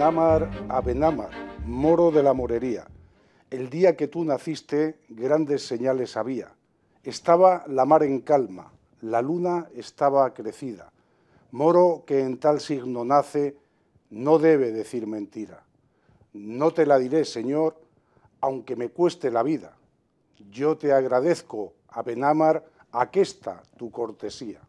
Abenámar, Abenámar, moro de la morería. El día que tú naciste, grandes señales había. Estaba la mar en calma, la luna estaba crecida. Moro que en tal signo nace, no debe decir mentira. No te la diré, Señor, aunque me cueste la vida. Yo te agradezco, Abenámar, aquesta tu cortesía.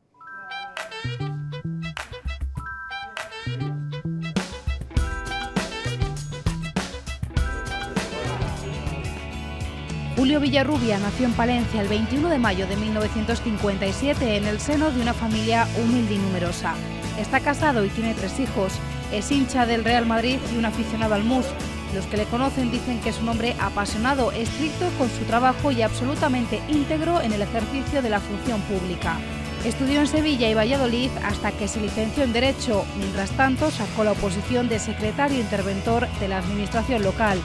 Julio Villarrubia nació en Palencia el 21 de mayo de 1957 en el seno de una familia humilde y numerosa. Está casado y tiene 3 hijos. Es hincha del Real Madrid y un aficionado al mus. Los que le conocen dicen que es un hombre apasionado, estricto con su trabajo y absolutamente íntegro en el ejercicio de la función pública. Estudió en Sevilla y Valladolid hasta que se licenció en Derecho. Mientras tanto, sacó la oposición de secretario interventor de la administración local.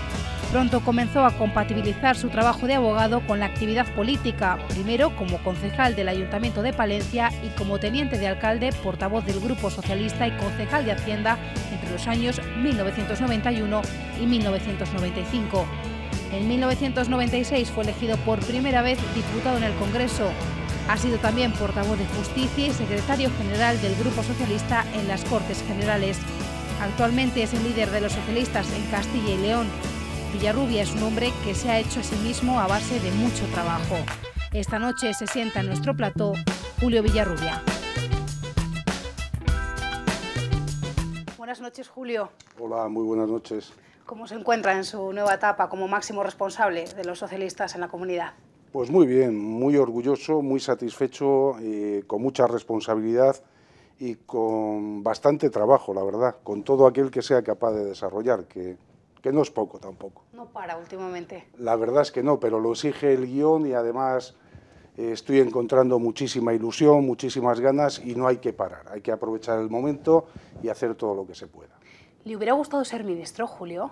Pronto comenzó a compatibilizar su trabajo de abogado con la actividad política, primero como concejal del Ayuntamiento de Palencia y como teniente de alcalde, portavoz del Grupo Socialista y concejal de Hacienda entre los años 1991 y 1995. En 1996 fue elegido por primera vez diputado en el Congreso. Ha sido también portavoz de Justicia y secretario general del Grupo Socialista en las Cortes Generales. Actualmente es el líder de los socialistas en Castilla y León. Villarrubia es un hombre que se ha hecho a sí mismo a base de mucho trabajo. Esta noche se sienta en nuestro plató Julio Villarrubia. Buenas noches, Julio. Hola, muy buenas noches. ¿Cómo se encuentra en su nueva etapa como máximo responsable de los socialistas en la comunidad? Pues muy bien, muy orgulloso, muy satisfecho, con mucha responsabilidad y con bastante trabajo, la verdad, con todo aquel que sea capaz de desarrollar, que no es poco tampoco. No para últimamente. La verdad es que no, pero lo exige el guión y además estoy encontrando muchísima ilusión, muchísimas ganas y no hay que parar, hay que aprovechar el momento y hacer todo lo que se pueda. ¿Le hubiera gustado ser ministro, Julio?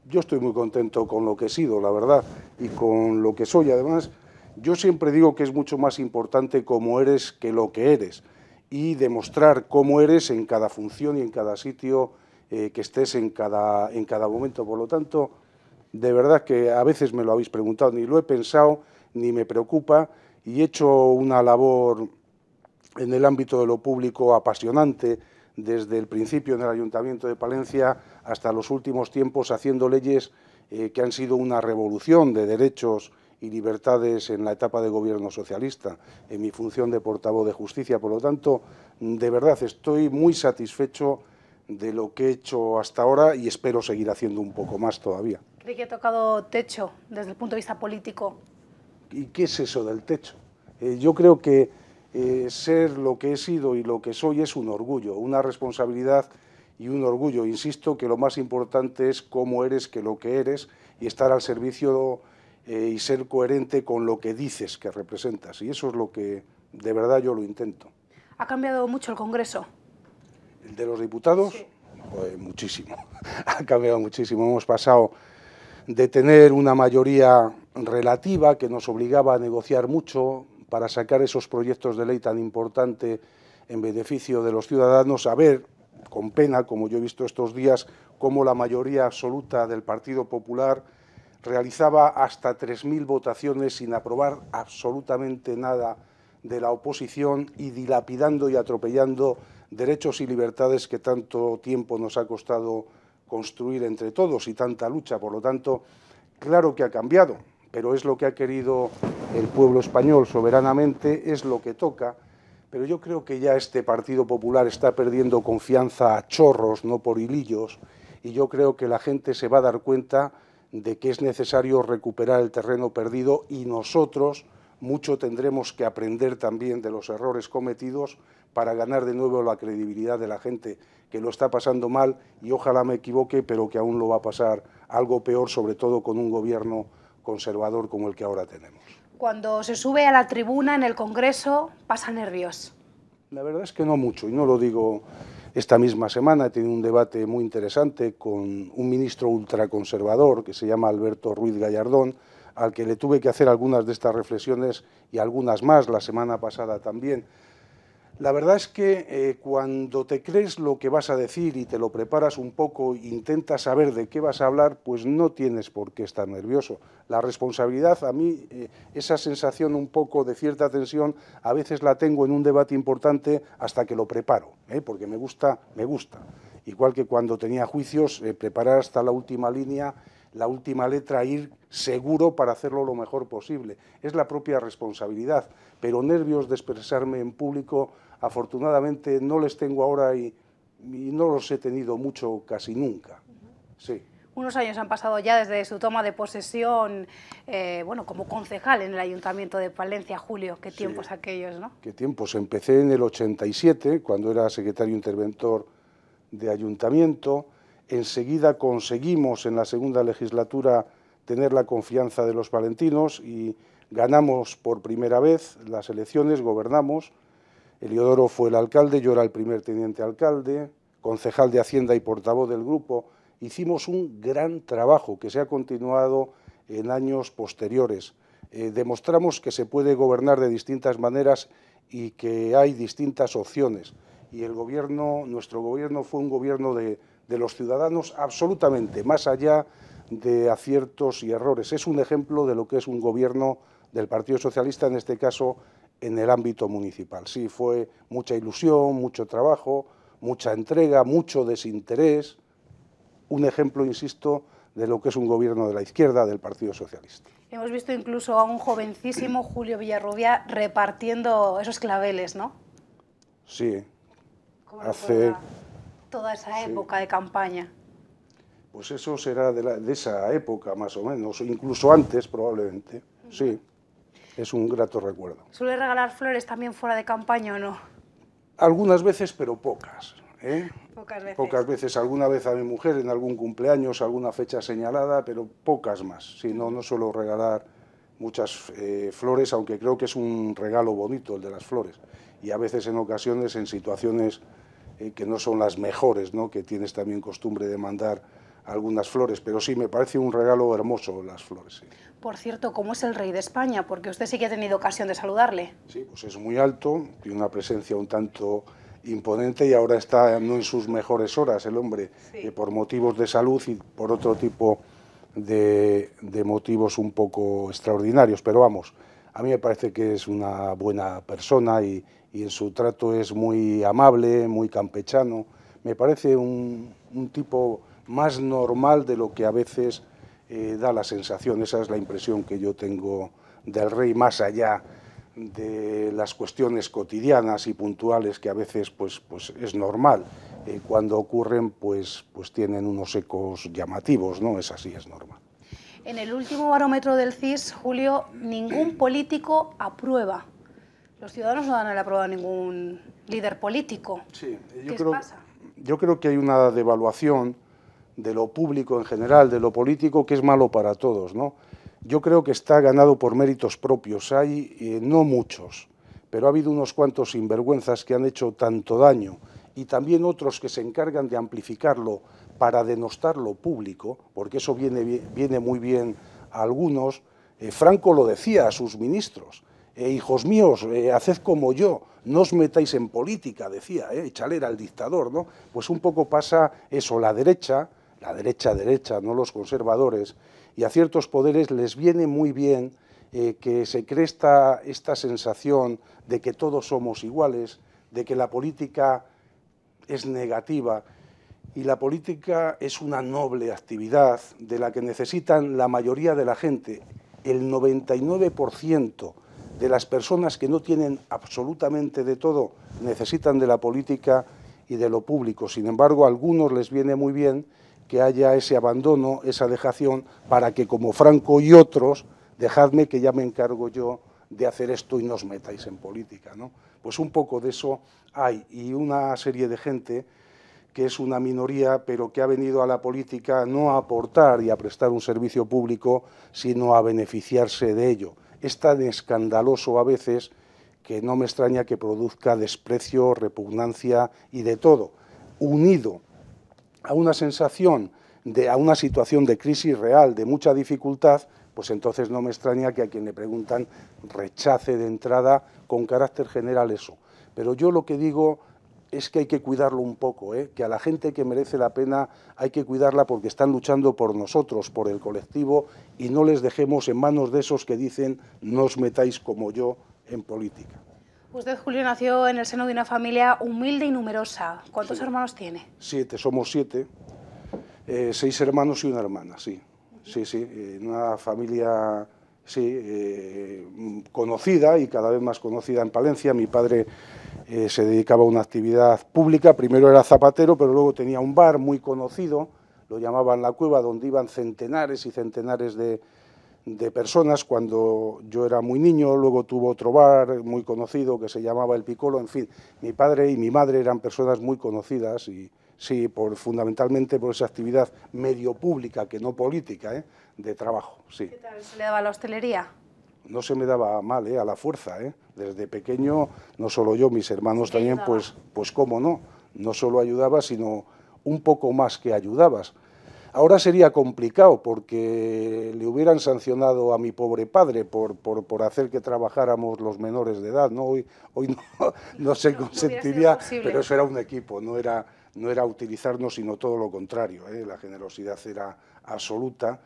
Yo estoy muy contento con lo que he sido, la verdad, y con lo que soy. Además, yo siempre digo que es mucho más importante cómo eres que lo que eres y demostrar cómo eres en cada función y en cada sitio que estés en cada momento. Por lo tanto, de verdad que a veces me lo habéis preguntado, ni lo he pensado, ni me preocupa, y he hecho una labor en el ámbito de lo público apasionante, desde el principio en el Ayuntamiento de Palencia hasta los últimos tiempos, haciendo leyes que han sido una revolución de derechos y libertades en la etapa de gobierno socialista, en mi función de portavoz de Justicia. Por lo tanto, de verdad estoy muy satisfecho de lo que he hecho hasta ahora y espero seguir haciendo un poco más todavía. ¿Cree que ha tocado techo desde el punto de vista político? ¿Y qué es eso del techo? Yo creo que ser lo que he sido y lo que soy es un orgullo, una responsabilidad y un orgullo. Insisto que lo más importante es cómo eres que lo que eres y estar al servicio y ser coherente con lo que dices que representas. Y eso es lo que de verdad yo lo intento. ¿Ha cambiado mucho el Congreso? ¿El de los diputados? Sí. Pues muchísimo, ha cambiado muchísimo. Hemos pasado de tener una mayoría relativa que nos obligaba a negociar mucho para sacar esos proyectos de ley tan importantes en beneficio de los ciudadanos, a ver, con pena, como yo he visto estos días, cómo la mayoría absoluta del Partido Popular realizaba hasta 3.000 votaciones sin aprobar absolutamente nada de la oposición y dilapidando y atropellando derechos y libertades que tanto tiempo nos ha costado construir entre todos y tanta lucha. Por lo tanto, claro que ha cambiado, pero es lo que ha querido el pueblo español soberanamente, es lo que toca, pero yo creo que ya este Partido Popular está perdiendo confianza a chorros, no por hilillos, y yo creo que la gente se va a dar cuenta de que es necesario recuperar el terreno perdido y nosotros mucho tendremos que aprender también de los errores cometidos para ganar de nuevo la credibilidad de la gente que lo está pasando mal y ojalá me equivoque, pero que aún lo va a pasar algo peor, sobre todo con un gobierno conservador como el que ahora tenemos. Cuando se sube a la tribuna en el Congreso, ¿pasa nervios? La verdad es que no mucho, y no lo digo esta misma semana. He tenido un debate muy interesante con un ministro ultraconservador que se llama Alberto Ruiz Gallardón, al que le tuve que hacer algunas de estas reflexiones y algunas más la semana pasada también. La verdad es que cuando te crees lo que vas a decir y te lo preparas un poco, intentas saber de qué vas a hablar, pues no tienes por qué estar nervioso. La responsabilidad, a mí, esa sensación un poco de cierta tensión, a veces la tengo en un debate importante hasta que lo preparo, porque me gusta. Igual que cuando tenía juicios, preparar hasta la última línea, la última letra, ir seguro para hacerlo lo mejor posible. Es la propia responsabilidad, pero nervios de expresarme en público, afortunadamente no les tengo ahora y no los he tenido mucho, casi nunca. Sí. Unos años han pasado ya desde su toma de posesión, bueno, como concejal en el Ayuntamiento de Palencia, Julio. Qué tiempos aquellos, ¿no? Qué tiempos. Empecé en el 87, cuando era secretario interventor de Ayuntamiento. Enseguida conseguimos en la segunda legislatura tener la confianza de los palentinos y ganamos por primera vez las elecciones, gobernamos. Eliodoro fue el alcalde, yo era el primer teniente alcalde, concejal de Hacienda y portavoz del grupo. Hicimos un gran trabajo que se ha continuado en años posteriores. Demostramos que se puede gobernar de distintas maneras y que hay distintas opciones. Y el gobierno, nuestro gobierno fue un gobierno de los ciudadanos absolutamente, más allá de aciertos y errores. Es un ejemplo de lo que es un gobierno del Partido Socialista, en este caso en el ámbito municipal. Sí, fue mucha ilusión, mucho trabajo, mucha entrega, mucho desinterés. Un ejemplo, insisto, de lo que es un gobierno de la izquierda, del Partido Socialista. Hemos visto incluso a un jovencísimo Julio Villarrubia repartiendo esos claveles, ¿no? Sí. ¿Cómo recuerda toda esa época de campaña? Pues eso será de esa época, más o menos, incluso antes, probablemente. Sí, es un grato recuerdo. ¿Suele regalar flores también fuera de campaña o no? Algunas veces, pero pocas. Pocas veces. Pocas veces, alguna vez a mi mujer en algún cumpleaños, alguna fecha señalada, pero pocas más. Si no, no suelo regalar muchas flores, aunque creo que es un regalo bonito el de las flores. Y a veces en ocasiones en situaciones que no son las mejores, ¿no? Que tienes también costumbre de mandar algunas flores, pero sí, me parece un regalo hermoso las flores. Sí. Por cierto, ¿cómo es el rey de España? Porque usted sí que ha tenido ocasión de saludarle. Sí, pues es muy alto, tiene una presencia un tanto imponente y ahora está no en sus mejores horas el hombre, sí. Por motivos de salud y por otro tipo de motivos un poco extraordinarios, pero vamos, a mí me parece que es una buena persona y en su trato es muy amable, muy campechano. Me parece un tipo más normal de lo que a veces da la sensación. Esa es la impresión que yo tengo del rey, más allá de las cuestiones cotidianas y puntuales que a veces pues es normal. Cuando ocurren pues tienen unos ecos llamativos, ¿no? Es así, es normal. En el último barómetro del CIS, Julio, ningún político aprueba. Los ciudadanos no dan el apruebo a ningún líder político. Sí, ¿Qué pasa? Yo creo que hay una devaluación de lo público en general, de lo político, que es malo para todos, ¿no? Yo creo que está ganado por méritos propios. Hay no muchos, pero ha habido unos cuantos sinvergüenzas que han hecho tanto daño y también otros que se encargan de amplificarlo para denostar lo público, porque eso viene muy bien a algunos. Franco lo decía a sus ministros: hijos míos, haced como yo, no os metáis en política, decía, échale al dictador, ¿no? Pues un poco pasa eso, la derecha, no los conservadores, y a ciertos poderes les viene muy bien que se cree esta sensación de que todos somos iguales, de que la política es negativa, y la política es una noble actividad de la que necesitan la mayoría de la gente. El 99% de las personas que no tienen absolutamente de todo necesitan de la política y de lo público. Sin embargo, a algunos les viene muy bien que haya ese abandono, esa dejación, para que, como Franco y otros, dejadme que ya me encargo yo de hacer esto y no os metáis en política, ¿no? Pues un poco de eso hay, y una serie de gente que es una minoría, pero que ha venido a la política no a aportar y a prestar un servicio público, sino a beneficiarse de ello. Es tan escandaloso a veces que no me extraña que produzca desprecio, repugnancia y de todo, unido a una sensación, a una situación de crisis real, de mucha dificultad, pues entonces no me extraña que a quien le preguntan rechace de entrada con carácter general eso. pero yo lo que digo es que hay que cuidarlo un poco, que a la gente que merece la pena hay que cuidarla porque están luchando por nosotros, por el colectivo, y no les dejemos en manos de esos que dicen no os metáis como yo en política. Usted, Julio, nació en el seno de una familia humilde y numerosa. ¿Cuántos Sí. hermanos tiene? 7, somos 7, 6 hermanos y una hermana, sí. Sí, una familia conocida y cada vez más conocida en Palencia. Mi padre se dedicaba a una actividad pública, primero era zapatero, pero luego tenía un bar muy conocido, lo llamaban La Cueva, donde iban centenares y centenares de personas cuando yo era muy niño. Luego tuvo otro bar muy conocido que se llamaba El Piccolo. En fin, mi padre y mi madre eran personas muy conocidas y sí, fundamentalmente por esa actividad medio pública, que no política, de trabajo, sí. ¿Qué tal se le daba la hostelería? No se me daba mal, a la fuerza, Desde pequeño, no solo yo, mis hermanos también, pues cómo no, no solo ayudaba, sino un poco más que ayudabas. Ahora sería complicado porque le hubieran sancionado a mi pobre padre por hacer que trabajáramos los menores de edad, ¿no? Hoy no se consentiría, pero eso era un equipo, no era utilizarnos, sino todo lo contrario, la generosidad era absoluta.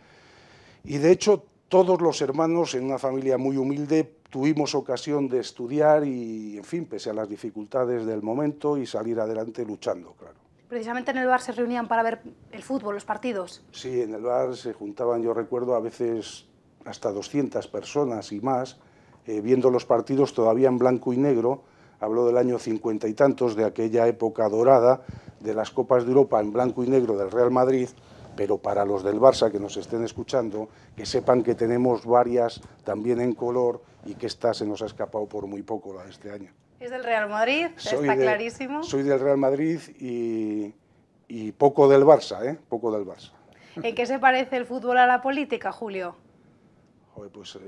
Y de hecho, todos los hermanos en una familia muy humilde tuvimos ocasión de estudiar y, en fin, pese a las dificultades del momento, y salir adelante luchando, claro. ¿Precisamente en el bar se reunían para ver el fútbol, los partidos? Sí, en el bar se juntaban, yo recuerdo, a veces hasta 200 personas y más, viendo los partidos todavía en blanco y negro. Hablo del año 50 y tantos, de aquella época dorada de las Copas de Europa en blanco y negro del Real Madrid, pero para los del Barça que nos estén escuchando, que sepan que tenemos varias también en color y que esta se nos ha escapado por muy poco, la de este año. ¿Es del Real Madrid? Está clarísimo. Soy del Real Madrid y poco del Barça, poco del Barça. ¿En qué se parece el fútbol a la política, Julio? Joder, pues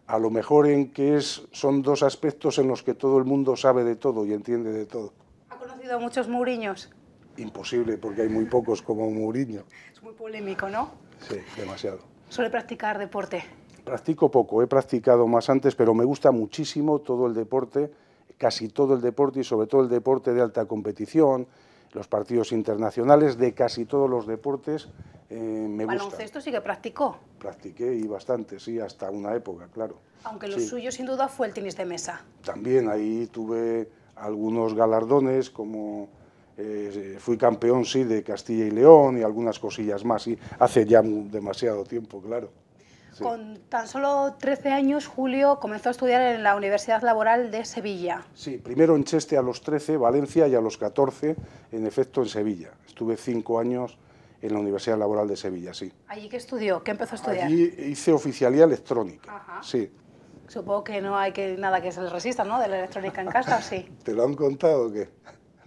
a lo mejor en que son dos aspectos en los que todo el mundo sabe de todo y entiende de todo. ¿Ha conocido a muchos Mouriños? Imposible, porque hay muy pocos como Mourinho. Es muy polémico, ¿no? Sí, demasiado. ¿Suele practicar deporte? Practico poco, he practicado más antes, pero me gusta muchísimo todo el deporte, casi todo el deporte y sobre todo el deporte de alta competición, los partidos internacionales, de casi todos los deportes me gusta. ¿Baloncesto sí que practicó? Practiqué y bastante, sí, hasta una época, claro. Aunque lo suyo sin duda fue el tenis de mesa. También ahí tuve algunos galardones, como fui campeón, sí, de Castilla y León y algunas cosillas más, sí, hace ya demasiado tiempo, claro. Sí. Con tan solo 13 años, Julio comenzó a estudiar en la Universidad Laboral de Sevilla. Sí, primero en Cheste a los 13, Valencia, y a los 14, en efecto, en Sevilla. Estuve 5 años en la Universidad Laboral de Sevilla, sí. ¿Allí qué estudió? ¿Qué empezó a estudiar? Allí hice oficialía electrónica. Ajá. Sí. Supongo que no hay nada que se les resista, ¿no?, de la electrónica en casa, ¿o sí? ¿Te lo han contado o qué?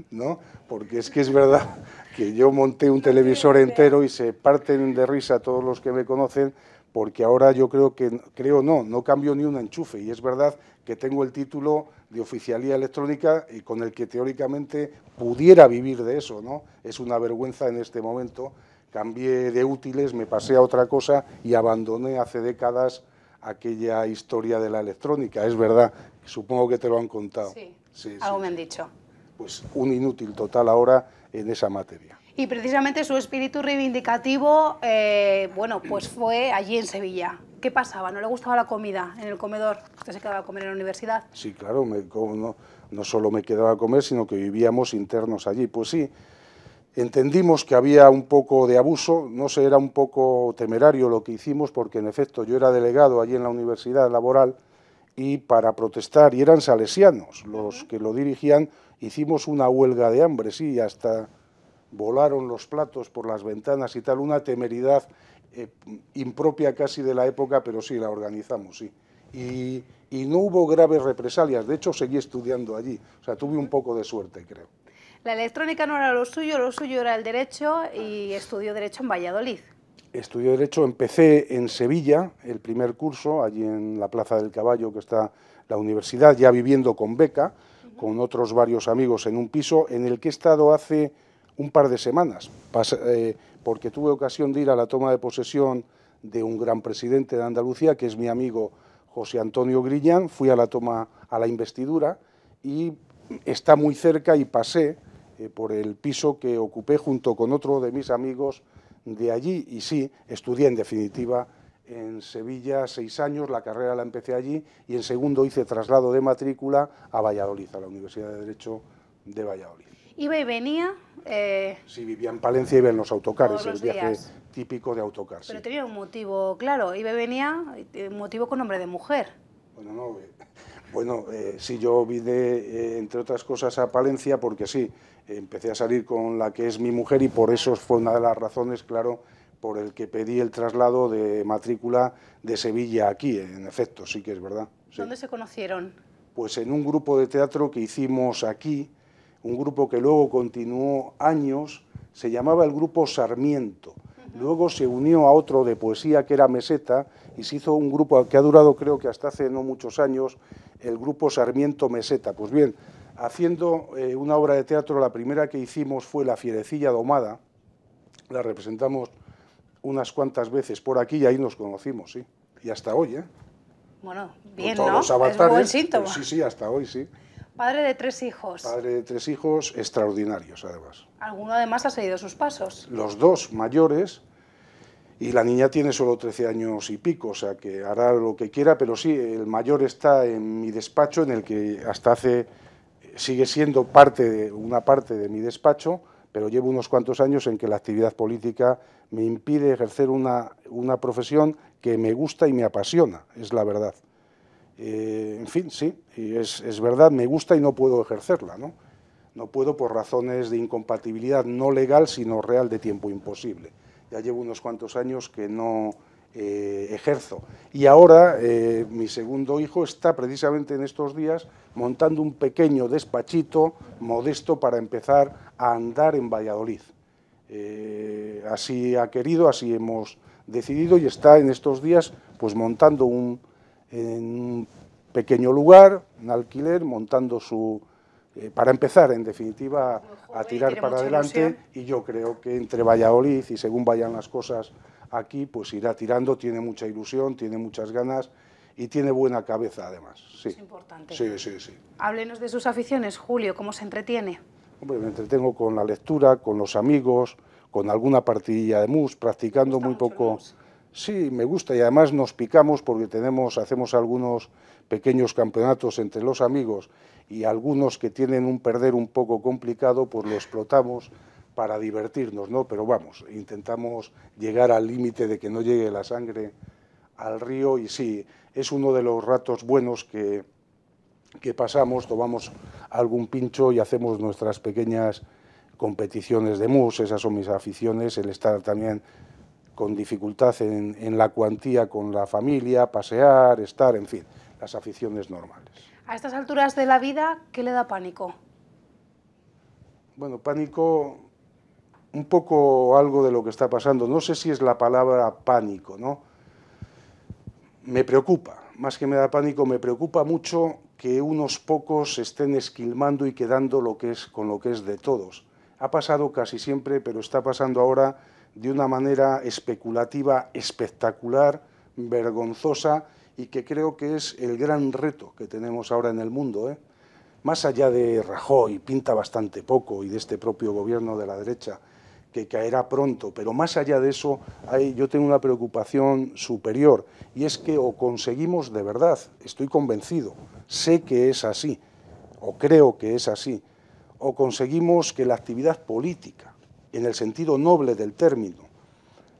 ¿No? Porque es que es verdad que yo monté un televisor entero y se parten de risa todos los que me conocen, porque ahora yo no cambio ni un enchufe, y es verdad que tengo el título de oficialía electrónica y con el que teóricamente pudiera vivir de eso, ¿no? Es una vergüenza en este momento. Cambié de útiles, me pasé a otra cosa y abandoné hace décadas aquella historia de la electrónica. Es verdad, supongo que te lo han contado. Sí, sí, algo me han dicho. Pues un inútil total ahora en esa materia. Y precisamente su espíritu reivindicativo, bueno, pues fue allí en Sevilla. ¿Qué pasaba? ¿No le gustaba la comida en el comedor? ¿Usted se quedaba a comer en la universidad? Sí, claro, no solo me quedaba a comer, sino que vivíamos internos allí. Pues sí, entendimos que había un poco de abuso, no sé, era un poco temerario lo que hicimos, porque en efecto yo era delegado allí en la Universidad Laboral, y para protestar, y eran salesianos los que lo dirigían, hicimos una huelga de hambre, sí, hasta volaron los platos por las ventanas y tal, una temeridad impropia casi de la época, pero sí, la organizamos, sí. Y no hubo graves represalias, de hecho seguí estudiando allí, o sea, tuve un poco de suerte, creo. La electrónica no era lo suyo era el derecho, y estudió derecho en Valladolid. Estudié derecho, empecé en Sevilla, el primer curso, allí en la Plaza del Caballo, que está la universidad, ya viviendo con beca, con otros varios amigos en un piso, en el que he estado hace un par de semanas, porque tuve ocasión de ir a la toma de posesión de un gran presidente de Andalucía, que es mi amigo José Antonio Griñán. Fui a la investidura, y está muy cerca y pasé por el piso que ocupé junto con otro de mis amigos de allí, y sí, estudié en definitiva en Sevilla 6 años, la carrera la empecé allí, y en segundo hice traslado de matrícula a Valladolid, a la Universidad de Derecho de Valladolid. ¿Iba y venía? Sí, vivía en Palencia, iba en los autocares, el viaje días. típico de autocar. Pero sí. tenía un motivo, claro, iba y venía, un motivo con nombre de mujer. Bueno, sí, yo vine, entre otras cosas, a Palencia porque sí, empecé a salir con la que es mi mujer y por eso fue una de las razones, claro, por el que pedí el traslado de matrícula de Sevilla aquí, en efecto, sí que es verdad. Sí. ¿Dónde se conocieron? Pues en un grupo de teatro que hicimos aquí, un grupo que luego continuó años, se llamaba el Grupo Sarmiento. Luego se unió a otro de poesía que era Meseta y se hizo un grupo que ha durado creo que hasta hace no muchos años, el Grupo Sarmiento Meseta. Pues bien, haciendo una obra de teatro, la primera que hicimos fue La Fierecilla Domada, la representamos unas cuantas veces por aquí y ahí nos conocimos, sí, y hasta hoy, ¿eh? Bueno, bien, ¿no? Es un buen síntoma. Sí, hasta hoy, sí. Padre de 3 hijos. Padre de 3 hijos extraordinarios, además. ¿Alguno además ha seguido sus pasos? Los 2 mayores, y la niña tiene solo 13 años y pico, o sea que hará lo que quiera, pero sí, el mayor está en mi despacho, en el que hasta sigue siendo una parte de mi despacho, pero llevo unos cuantos años en que la actividad política me impide ejercer una profesión que me gusta y me apasiona, es la verdad. En fin, sí, es verdad, me gusta y no puedo ejercerla, ¿no? No puedo por razones de incompatibilidad no legal, sino real de tiempo imposible. Ya llevo unos cuantos años que no ejerzo. Y ahora mi segundo hijo está precisamente en estos días montando un pequeño despachito modesto para empezar a andar en Valladolid. Así ha querido, así hemos decidido y está en estos días pues montando en un pequeño lugar, un alquiler, montando para empezar, en definitiva, a tirar para adelante, ilusión. Y yo creo que entre Valladolid y según vayan las cosas aquí, pues irá tirando, tiene mucha ilusión, tiene muchas ganas y tiene buena cabeza además. Sí. Es importante. Sí. Háblenos de sus aficiones, Julio, ¿cómo se entretiene? Hombre, me entretengo con la lectura, con los amigos, con alguna partidilla de mus, practicando muy poco. Sí, me gusta y además nos picamos porque hacemos algunos pequeños campeonatos entre los amigos y algunos que tienen un perder un poco complicado, pues lo explotamos para divertirnos, ¿no? Pero vamos, intentamos llegar al límite de que no llegue la sangre al río y sí, es uno de los ratos buenos que pasamos, tomamos algún pincho y hacemos nuestras pequeñas competiciones de mus, esas son mis aficiones, el estar también con dificultad en la cuantía con la familia, pasear, estar, en fin, las aficiones normales. A estas alturas de la vida, ¿qué le da pánico? Bueno, pánico, un poco algo de lo que está pasando, no sé si es la palabra pánico, ¿no? Me preocupa, más que me da pánico, me preocupa mucho que unos pocos estén esquilmando y quedando con lo que es de todos. Ha pasado casi siempre, pero está pasando ahora de una manera especulativa, espectacular, vergonzosa, y que creo que es el gran reto que tenemos ahora en el mundo, ¿eh? Más allá de Rajoy, pinta bastante poco, y de este propio gobierno de la derecha, que caerá pronto, pero más allá de eso, yo tengo una preocupación superior, y es que o conseguimos de verdad, estoy convencido, sé que es así, o creo que es así, o conseguimos que la actividad política, en el sentido noble del término,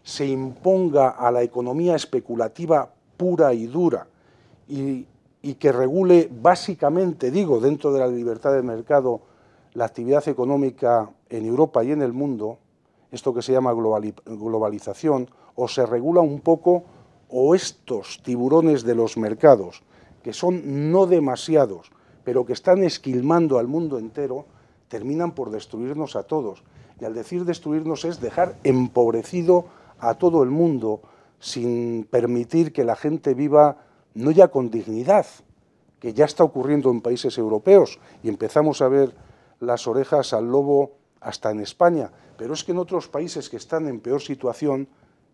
se imponga a la economía especulativa pura y dura y que regule básicamente, digo, dentro de la libertad de mercado, la actividad económica en Europa y en el mundo, esto que se llama globalización, o se regula un poco, o estos tiburones de los mercados, que son no demasiados, pero que están esquilmando al mundo entero, terminan por destruirnos a todos. Y al decir destruirnos es dejar empobrecido a todo el mundo, sin permitir que la gente viva no ya con dignidad, que ya está ocurriendo en países europeos, y empezamos a ver las orejas al lobo hasta en España, pero es que en otros países que están en peor situación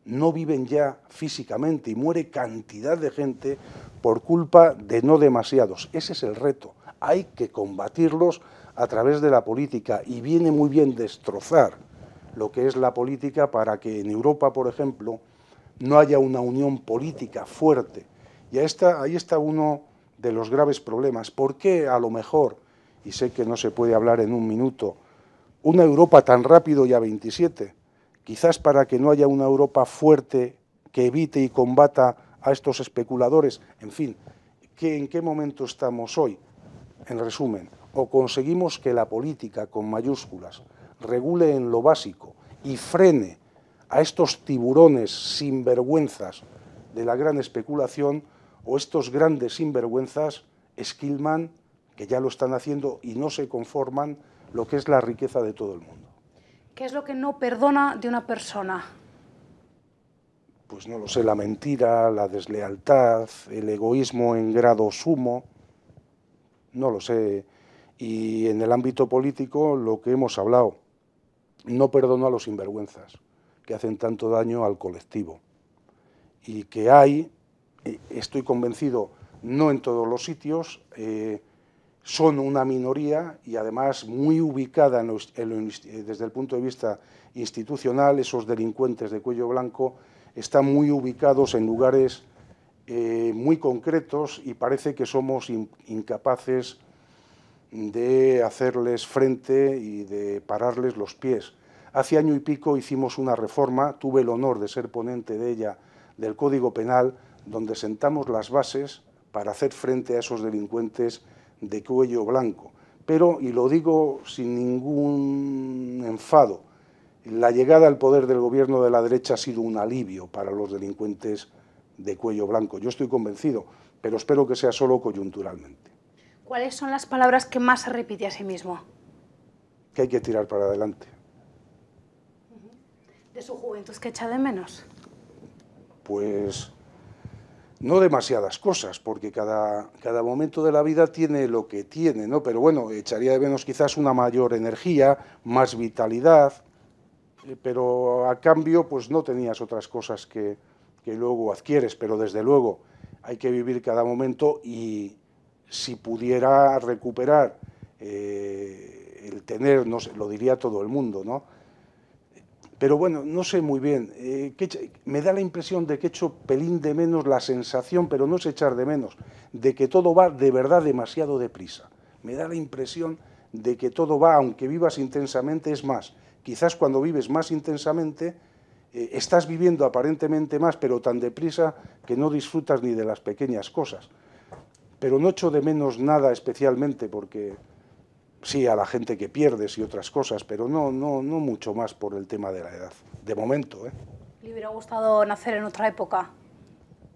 no viven ya físicamente y muere cantidad de gente por culpa de no demasiados. Ese es el reto. hay que combatirlos a través de la política, y viene muy bien destrozar lo que es la política para que en Europa, por ejemplo, no haya una unión política fuerte. Y ahí está uno de los graves problemas. ¿Por qué a lo mejor, y sé que no se puede hablar en un minuto, una Europa tan rápido y a 27? Quizás para que no haya una Europa fuerte que evite y combata a estos especuladores. En fin, ¿en qué momento estamos hoy? En resumen, o conseguimos que la política, con mayúsculas, regule en lo básico y frene a estos tiburones sinvergüenzas de la gran especulación, o estos grandes sinvergüenzas esquilman, que ya lo están haciendo y no se conforman, lo que es la riqueza de todo el mundo. ¿Qué es lo que no perdona de una persona? Pues no lo sé, la mentira, la deslealtad, el egoísmo en grado sumo, no lo sé. Y en el ámbito político, lo que hemos hablado, no perdono a los sinvergüenzas que hacen tanto daño al colectivo. Y que hay, estoy convencido, no en todos los sitios, son una minoría y además muy ubicada desde el punto de vista institucional. Esos delincuentes de cuello blanco están muy ubicados en lugares muy concretos, y parece que somos incapaces de hacerles frente y de pararles los pies. Hace año y pico hicimos una reforma, tuve el honor de ser ponente de ella, del Código Penal, donde sentamos las bases para hacer frente a esos delincuentes de cuello blanco. Pero, y lo digo sin ningún enfado, la llegada al poder del gobierno de la derecha ha sido un alivio para los delincuentes de cuello blanco. Yo estoy convencido, pero espero que sea solo coyunturalmente. ¿Cuáles son las palabras que más se repite a sí mismo? Que hay que tirar para adelante. ¿De su juventud qué echa de menos? Pues no demasiadas cosas, porque cada momento de la vida tiene lo que tiene, ¿no? Pero bueno, echaría de menos quizás una mayor energía, más vitalidad, pero a cambio pues no tenías otras cosas que luego adquieres. Pero desde luego hay que vivir cada momento, y si pudiera recuperar el tener, no sé, lo diría todo el mundo, ¿no? Pero bueno, no sé muy bien, me da la impresión de que echo pelín de menos la sensación, pero no es echar de menos, de que todo va de verdad demasiado deprisa. Me da la impresión de que todo va, aunque vivas intensamente, es más. Quizás cuando vives más intensamente, estás viviendo aparentemente más, pero tan deprisa que no disfrutas ni de las pequeñas cosas. Pero no echo de menos nada especialmente, porque sí, a la gente que pierdes y otras cosas, pero no mucho más por el tema de la edad, de momento, ¿eh? ¿Le hubiera gustado nacer en otra época?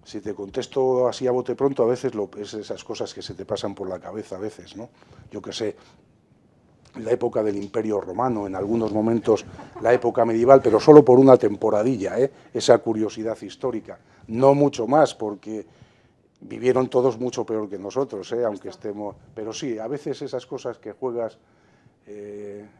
Si te contesto así a bote pronto, a veces es esas cosas que se te pasan por la cabeza a veces, ¿no? Yo qué sé, la época del Imperio Romano, en algunos momentos la época medieval, pero solo por una temporadilla, ¿eh? Esa curiosidad histórica, no mucho más, porque vivieron todos mucho peor que nosotros, aunque estemos... Pero sí, a veces esas cosas que juegas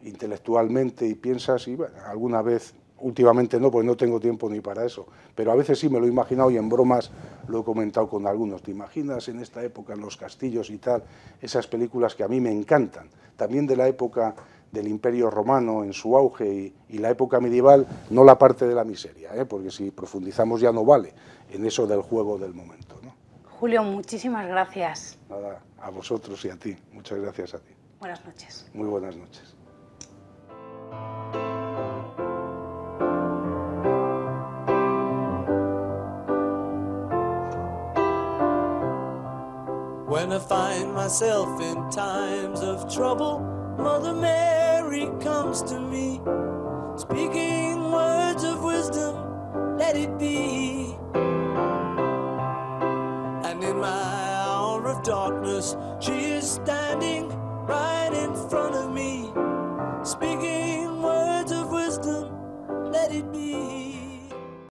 intelectualmente y piensas, y bueno, alguna vez, últimamente no, porque no tengo tiempo ni para eso, pero a veces sí me lo he imaginado, y en bromas lo he comentado con algunos. ¿Te imaginas en esta época, en los castillos y tal, esas películas que a mí me encantan, también de la época del Imperio Romano en su auge y la época medieval, no la parte de la miseria, porque si profundizamos ya no vale en eso del juego del momento, ¿no? Julio, muchísimas gracias. Nada, a vosotros y a ti. Muchas gracias a ti. Buenas noches. Muy buenas noches. When I find myself in times of trouble, Mother Mary comes to me, speaking words of wisdom, let it be. And in my hour of darkness, she is standing right in front of me, speaking words of wisdom, let it be.